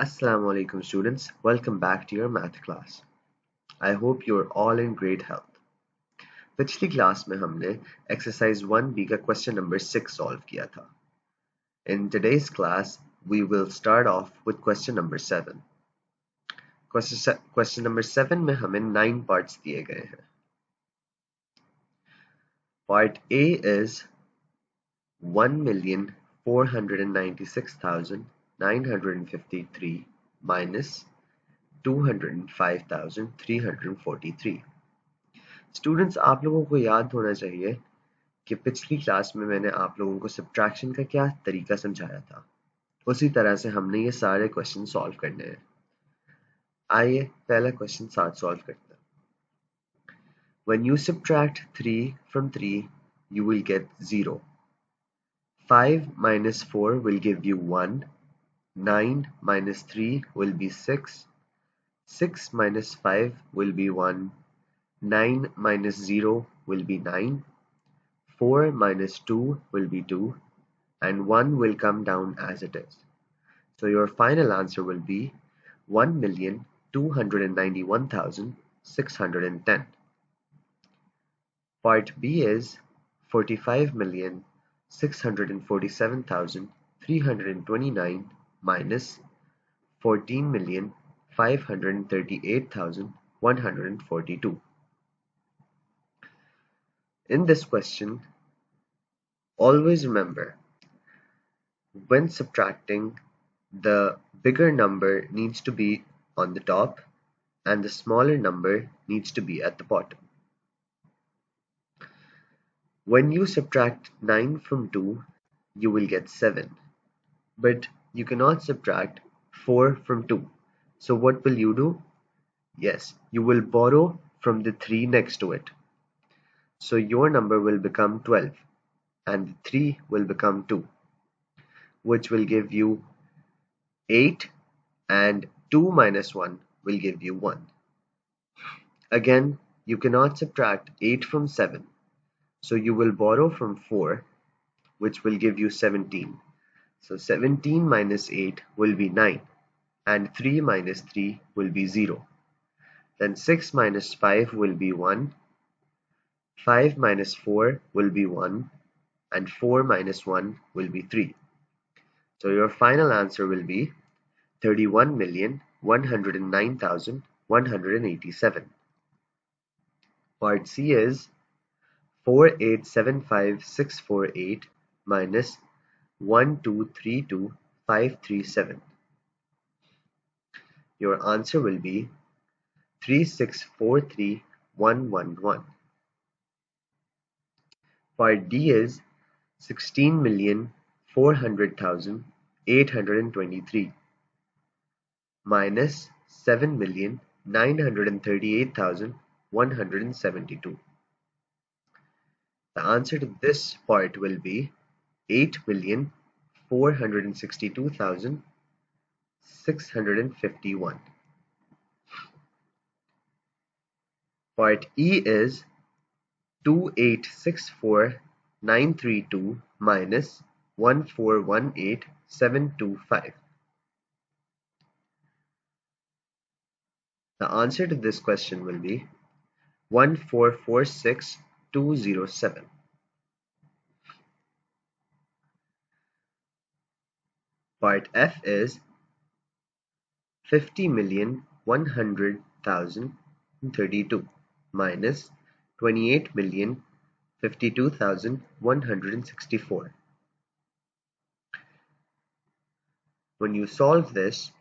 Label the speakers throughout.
Speaker 1: Assalamu alaikum students, welcome back to your math class. I hope you're all in great health. पिछली class में हमने exercise 1B का question number 6 solve किया था. In today's class, we will start off with question number 7. Question number 7 में हमें 9 parts दिए गए हैं. Part A is 1,496,953 minus 205,343. Students आप लोगों को याद होना चाहिए कि पिछली क्लास में मैंने आप लोगों को सब्ट्रैक्शन का क्या तरीका समझाया था, उसी तरह से हमने ये सारे क्वेश्चन सॉल्व करने हैं. आइए पहला क्वेश्चन साथ सॉल्व करते हैं. When you subtract 3 from 3, you will get 0. 5 minus 4 will give you 1. 9 minus 3 will be 6. 6 minus 5 will be 1. 9 minus 0 will be 9. 4 minus 2 will be 2, and 1 will come down as it is. So your final answer will be 1,291,610. Part B is 45,647,329 minus 14,538,142. In this question, always remember, when subtracting, the bigger number needs to be on the top and the smaller number needs to be at the bottom. When you subtract 9 from 2, you will get 7. But you cannot subtract 4 from 2. So what will you do? Yes, you will borrow from the 3 next to it. So your number will become 12 and the 3 will become 2, which will give you 8, and 2 minus 1 will give you 1. Again, you cannot subtract 8 from 7. So you will borrow from 4, which will give you 17. So 17 minus 8 will be 9, and 3 minus 3 will be 0. Then 6 minus 5 will be 1. 5 minus 4 will be 1, and 4 minus 1 will be 3. So your final answer will be 31,109,187. Part C is 4,875,648 minus 1,232,537. Your answer will be 3,643,111. Part D is 16,400,823 minus 7,938,172. The answer to this part will be 8,462,651. Part E is 2,864,932 minus 1,418,725. The answer to this question will be 1,446,207. Part F is 50,100,032 minus 28,052,164. When you solve this,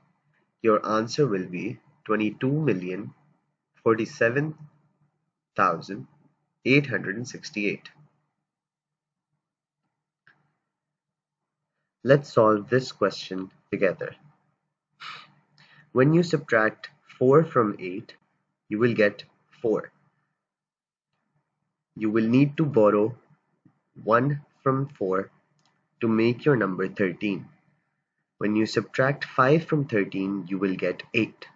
Speaker 1: your answer will be 22,047,868. Let's solve this question together. When you subtract 4 from 8, you will get 4. You will need to borrow 1 from 4 to make your number 13. When you subtract 5 from 13, you will get 8.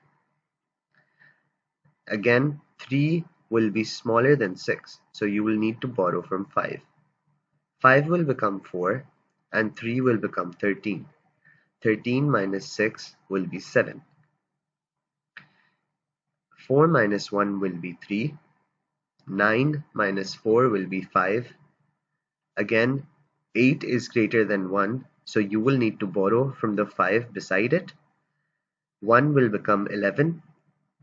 Speaker 1: Again, 3 will be smaller than 6, so you will need to borrow from 5. 5 will become 4, and 3 will become 13. 13 minus 6 will be 7. 4 minus 1 will be 3. 9 minus 4 will be 5. Again, 8 is greater than 1, so you will need to borrow from the 5 beside it. 1 will become 11,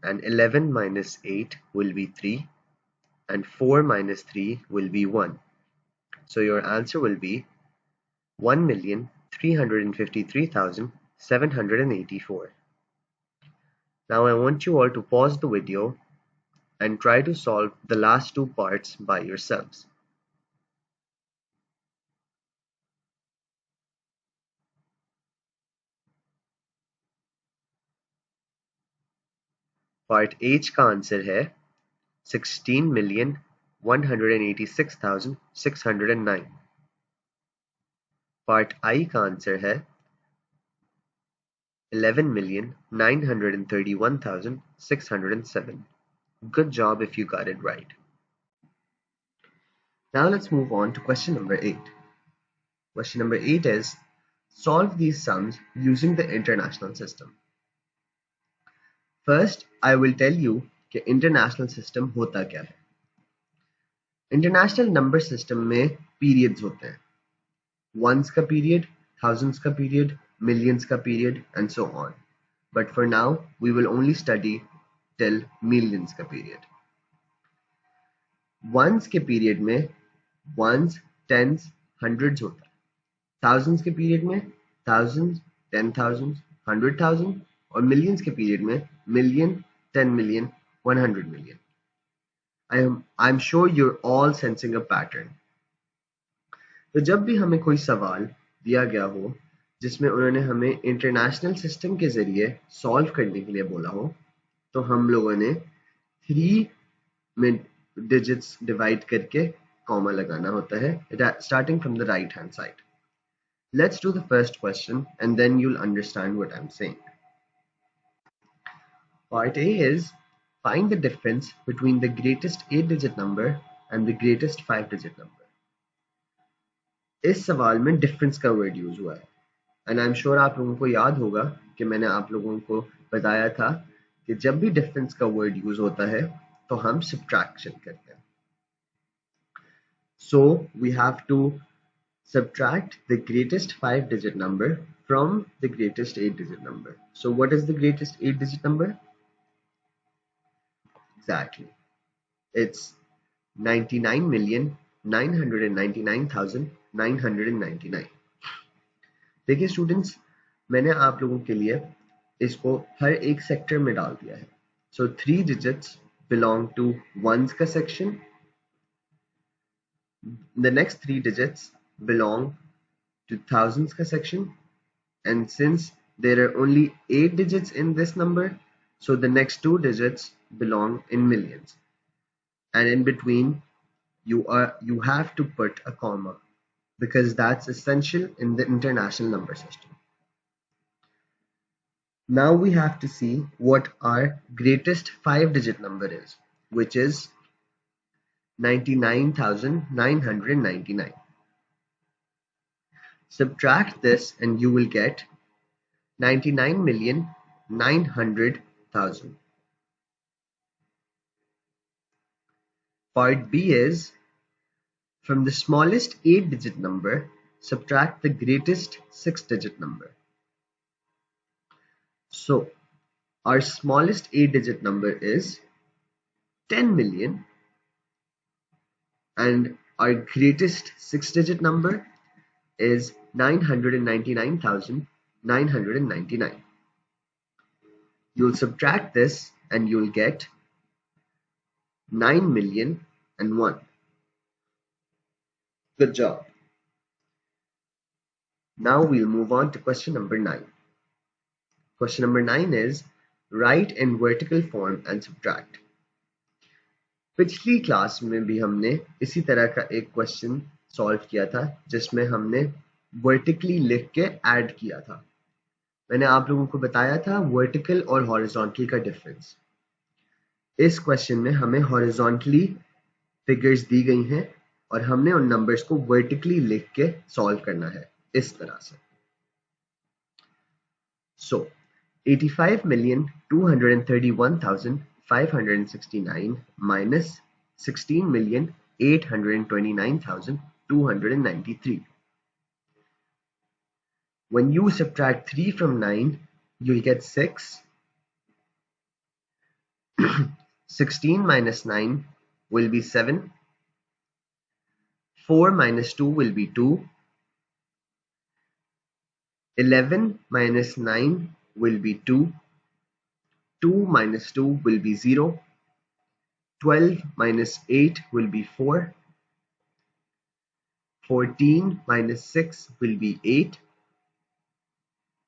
Speaker 1: and 11 minus 8 will be 3, and 4 minus 3 will be 1. So your answer will be 1,353,784. Now I want you all to pause the video and try to solve the last two parts by yourselves. Part H का answer है 16,186,609. Part I का answer है 11,931,607. Good job if you got it right. Now let's move on to question number 8. Question number 8 is, solve these sums using the international system. First, I will tell you कि international system होता क्या है. International number system में periods होते हैं. Ones का period, thousands का period, millions का period, and so on. But for now, we will only study till millions का period. Ones के period में ones, tens, hundreds होता है. Thousands के period में thousands, 10,000, 100,000, और millions के period में million, 10 million, 100 million. I'm sure you're all sensing a pattern. तो जब भी हमें कोई सवाल दिया गया हो जिसमें उन्होंने हमें इंटरनेशनल सिस्टम के जरिए सॉल्व करने के लिए बोला हो, तो हम लोगों ने 3 में डिजिट्स डिवाइड करके कॉमा लगाना होता है, starting from the right hand side. Let's do the first question and then you'll understand what I'm saying. Part A is, find the difference between the greatest 8-digit number and the greatest 5-digit number. इस सवाल में difference का word use हुआ है, and I am sure आप लोगों को याद होगा कि मैंने आप लोगों को बताया था कि जब भी डिफरेंस का वर्ड यूज होता है तो हम सब्ट्रैक्शन करते हैं. So we have to subtract the greatest 5-digit number from the greatest 8-digit number. So what is the greatest 8-digit number? Exactly. It's 99,999,999. देखिए स्टूडेंट्स, मैंने आप लोगों के लिए इसको हर एक सेक्टर में डाल दिया है. So 3 digits belong to ones का section. The next 3 digits belong to thousands का section, and since there are only 8 digits in this number, so the next 2 digits belong in millions, and in between you have to put a comma because that's essential in the international number system. Now we have to see what our greatest 5-digit number is, which is 99,999. Subtract this and you will get 99,900,000. Part B is, from the smallest 8-digit number, subtract the greatest 6-digit number. So, our smallest 8-digit number is 10 million, and our greatest 6-digit number is 999,999. You'll subtract this and you'll get 9,000,001. Good job. Now we'll move on to question number 9. Question number 9 is, write in vertical form and subtract. पिछली class में भी हमने इसी तरह का एक question solve किया था जिसमें हमने वर्टिकली लिख के ऐड किया था. मैंने आप लोगों को बताया था वर्टिकल और हॉरिजॉन्टल का डिफरेंस. इस क्वेश्चन में हमें हॉरिजॉन्टली फिगर्स दी गई हैं और हमने उन नंबर्स को वर्टिकली लिख के सॉल्व करना है इस तरह से. So 85,231,569 minus 16,829,293. When you subtract 3 from 9, you'll get 6. 16 minus 9 will be 7. 4 minus 2 will be 2. 11 minus 9 will be 2. 2 minus 2 will be 0. 12 minus 8 will be 4. 14 minus 6 will be 8.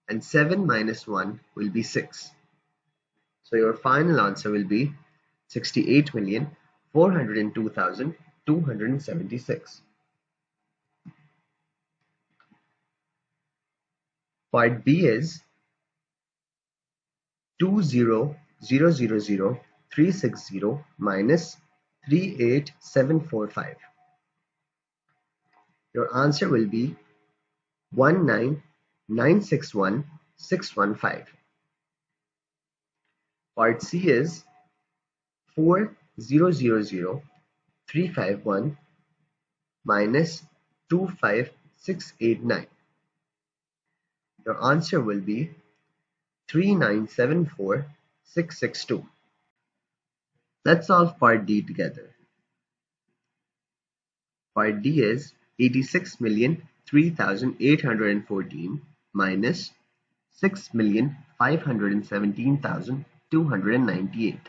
Speaker 1: And 7 minus 1 will be 6. So your final answer will be 68,402,276. Part B is 20,000,360 minus 38,745. Your answer will be 19,961,615. Part C is 4,000,351 minus 25,689. Your answer will be 39,74662. Let's solve part D together. Part D is 86,003,814 minus 6,517,298.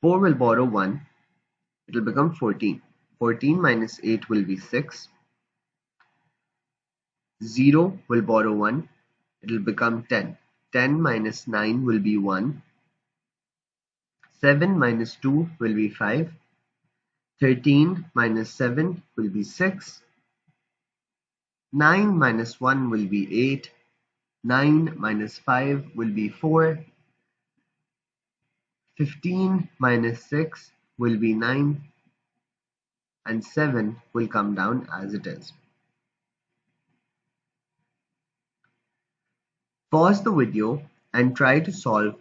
Speaker 1: 4 will borrow 1, it will become 14. 14 minus 8 will be 6. 0 will borrow 1, it will become 10. 10 minus 9 will be 1. 7 minus 2 will be 5. 13 minus 7 will be 6. 9 minus 1 will be 8. 9 minus 5 will be 4. 15 minus 6 will be 9. And 7 will come down as it is. Pause the video and try to solve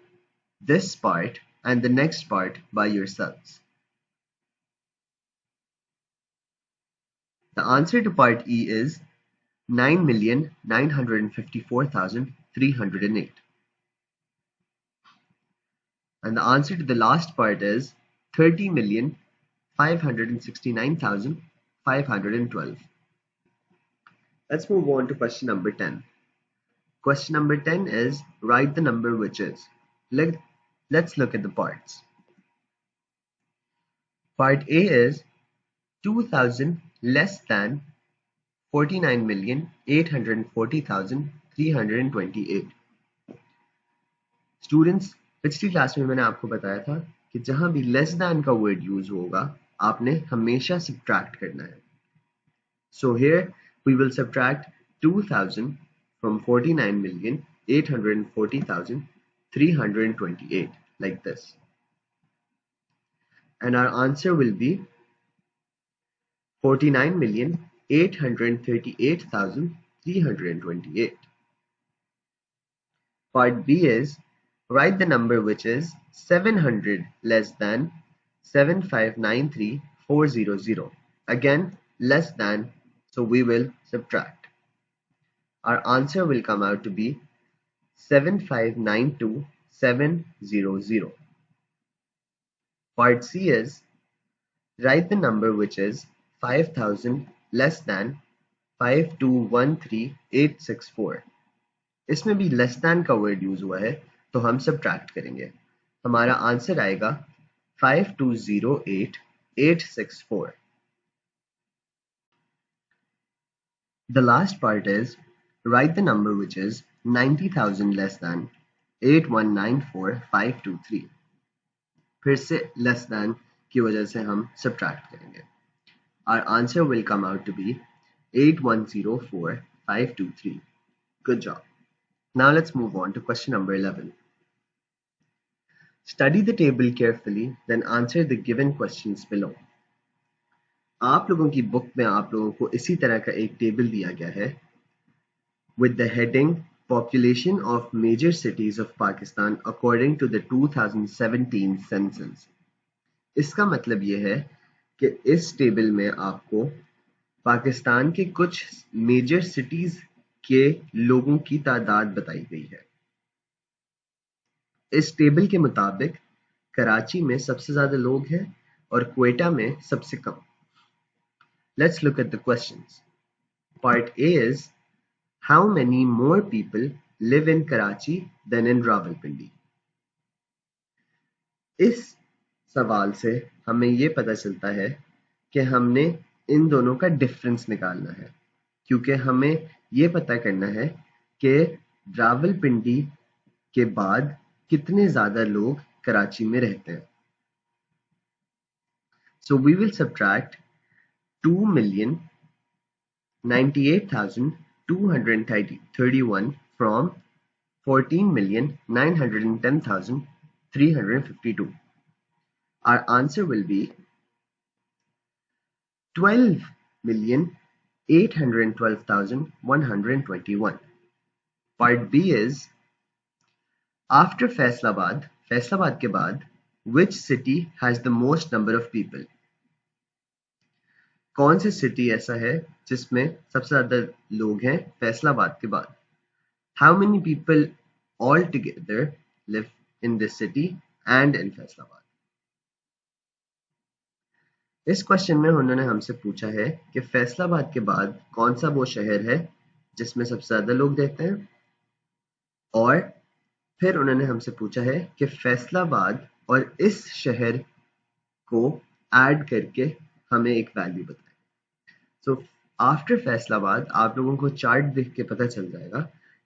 Speaker 1: this part and the next part by yourselves. The answer to part E is 9,954,308. And the answer to the last part is 30,569,512. Let's move on to question number 10. Question number 10 is write the number which is. Let's look at the parts. Part A is 2,000 less than 49,840,328. Students, पिछली class में मैंने आपको बताया था कि जहां भी less than का वर्ड यूज होगा आपने हमेशा सब्ट्रैक्ट करना है. So here we will subtract 2,000 from 49,840,328 like this. And our answer will be 49,838,328. Part B is write the number which is 700 less than 7593400. Again, less than, so we will subtract. Our answer will come out to be 7592700. Part C is write the number which is 5,000 less than 5213864. इसमें भी less than का word use हुआ है तो हम subtract करेंगे. हमारा answer आएगा 5208864. The last part is write the number which is 90,000 less than 8194523. फिर से less than की वजह से हम सब्ट्रैक्ट करेंगे. Our answer will come out to be 8104523. Good job. Now let's move on to question number 11. Study the table carefully, then answer the given questions below. आप लोगों की बुक में आप लोगों को इसी तरह का एक टेबल दिया गया है with the heading Population of major cities of Pakistan according to the 2017 census. इसका मतलब ये है कि इस टेबल में आपको पाकिस्तान के कुछ मेजर सिटीज के लोगों की तादाद बताई गई है। इस टेबल के मुताबिक कराची में सबसे ज्यादा लोग हैं और क्वेटा में सबसे कम। Let's look at the questions. Part A is how many more people live in Karachi than in Rawalpindi? इस सवाल से हमें ये पता चलता है कि हमने इन दोनों का डिफरेंस निकालना है, क्योंकि हमें ये पता करना है कि रावलपिंडी के बाद कितने ज्यादा लोग कराची में रहते हैं। So we will subtract 2,98,231 from 14,910,352. Our answer will be 12,812,121. Part B is after Faisalabad के बाद which city has the most number of people? कौन सी सिटी ऐसा है जिसमें सबसे ज्यादा लोग हैं फैसलाबाद के बाद? How many people altogether live in this city and in Faisalabad? इस क्वेश्चन में उन्होंने हमसे पूछा है कि फैसलाबाद के बाद कौन सा वो शहर है जिसमें सबसे ज्यादा लोग रहते हैं, और फिर उन्होंने हमसे पूछा है कि फैसलाबाद और इस शहर को ऐड करके हमें एक वैल्यू बताएं। सो आफ्टर फैसलाबाद आप लोगों को चार्ट देख के पता चल जाएगा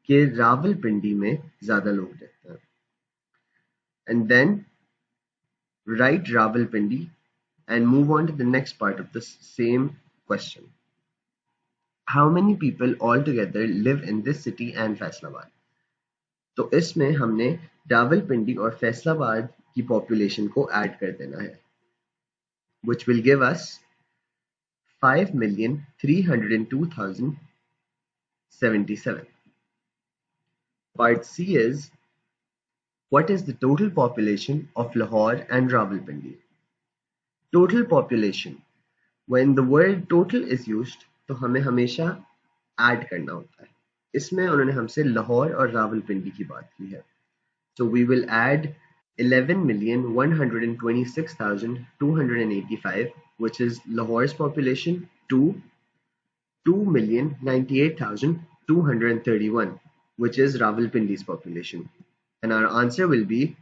Speaker 1: कि रावलपिंडी में ज्यादा लोग रहते हैं। And then write Rawalpindi and move on to the next part of the same question. How many people altogether live in this city and Faisalabad? तो इसमें हमने रावलपिंडी और फैसलाबाद की पॉपुलेशन को ऐड कर देना है, which will give us 5,302,077. Part C is what is the total population of Lahore and Rawalpindi? Total population. When the word total is used, तो हमें हमेशा ऐड करना होता है। इसमें उन्होंने हमसे लाहौर और रावलपिंडी की बात की है। So we will add 11,126,285, which is Lahore's population, to 2,098,231, which is Rawalpindi's population, and our answer will be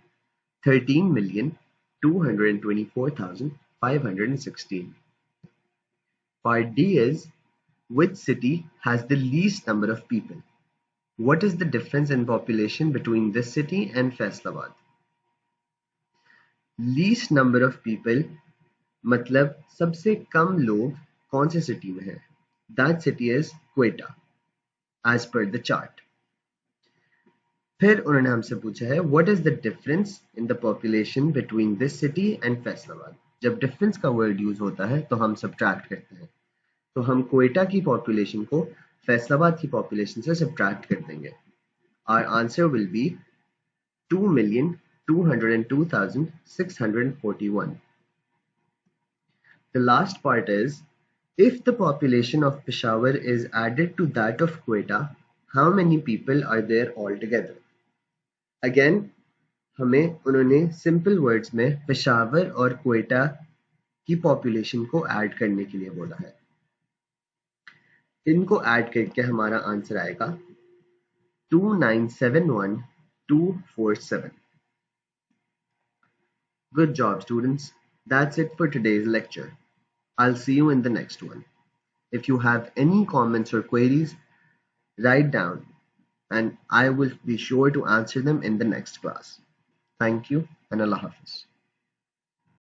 Speaker 1: 13,224,516. Part D is which city has the least number of people? What is the difference in population between this city and Faisalabad? Least number of people मतलब सबसे कम लोग कौन से city में है? That city is Quetta, as per the chart. फिर उन्होंने हमसे पूछा है what is the difference in the population between this city and Faisalabad? जब difference का word use होता है तो हम subtract करते हैं, तो हम क्वेटा की पॉपुलेशन को फैसलाबाद की पॉपुलेशन से सब्ट्रैक्ट कर देंगे। Our answer will be 2,202,641. The last part is if the population of Peshawar is added to that of Quetta, how many people are there altogether? Again, हमें उन्होंने सिंपल वर्ड्स में पेशावर और क्वेटा की पॉपुलेशन को add करने के लिए बोला है। इनको ऐड करके हमारा आंसर आएगा 2,971,247. Good job, students. That's it for today's lecture. I'll see you in the next one. If you have any comments or queries, write down and I will be sure to answer them in the next class. Thank you and Allah Hafiz.